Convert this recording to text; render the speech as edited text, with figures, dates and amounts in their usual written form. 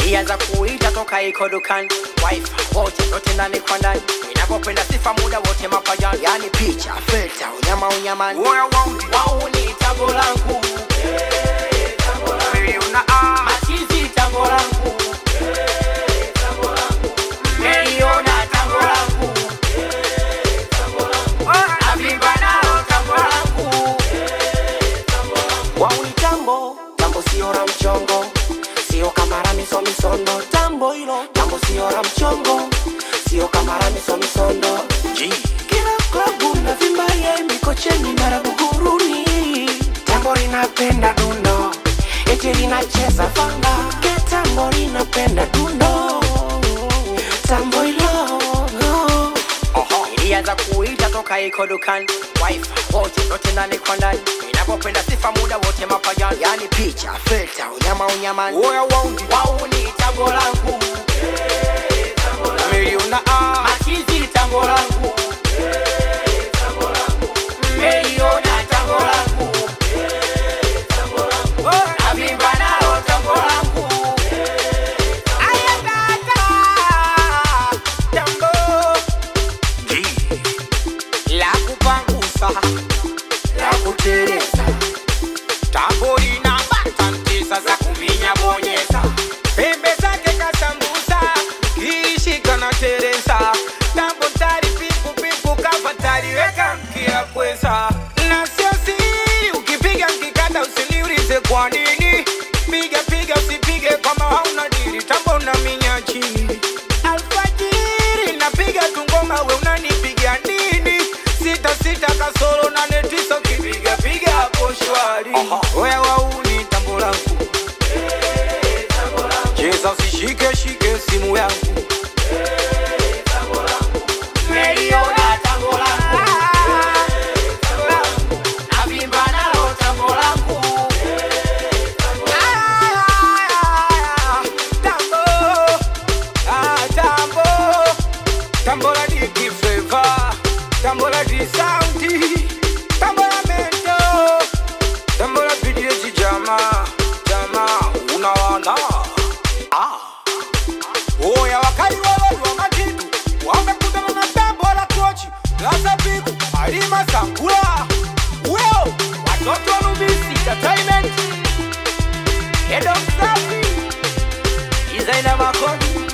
Ilianza kuita toka iko dukani, wife wote yote ndani kwa ndani, ninapopenda sifa muda wote mapajani, yani picha filter unyama unyamani. Wao ni tango langu, tango langu, una machizi tango langu, tango langu, meliona tango langu, tango langu, avimba nao tango langu, tango langu. Wao ni tambo, tambo sio la mchongo, sio kamara misondo, tambo hilo, tambo sio la mchongo, sio kamara misondo. Kila klabu na vimba ye mikocheni mara buguruni, tambo linapenda dundo, eti linacheza fanga, ke tambo linapenda dundo, tambo hilo. Ilianza kuita toka iko dukani, wife wote yote ndani kwa ndani, ninapopenda sifa muda wote mapajani, yani picha filter unyama unyamani. Wao ni tango langu, tango langu, meliona machizi tango langu, tango langu, meliona tango langu, tango langu, avimba nao tango langu. Ayataka tambo la kupangusa, la kutereza, tambo lina batantisa za kuminya bonyeza, pembe zake kasambusa, kishika na teresa, tambo tari pipu pipu kafatari weka mkia kweza. Na sio siri ukipiga mkikata usiniulize kwa nini, piga piga usipige kama hauna diri, tambo na minya chini. Alfajiri napiga tungoma we unanipiga nini, sita sita kasoro na netiso kipiga piga hapo shwari. Oya wauni tambo langu, cheza usishike shike simu yangu, meliona tango langu, avimba nalo tango langu. Tambo la diki flavor, tambo la di soundi, tambo la mento, tambo la PDG jama, unawana. Oya wakali wa matitu, wamekutana na tambo la kochi, laza piku, alima sangula. Weo, watoto wa Nubisi Entertainment, Head of Safi, Izaina Makoni.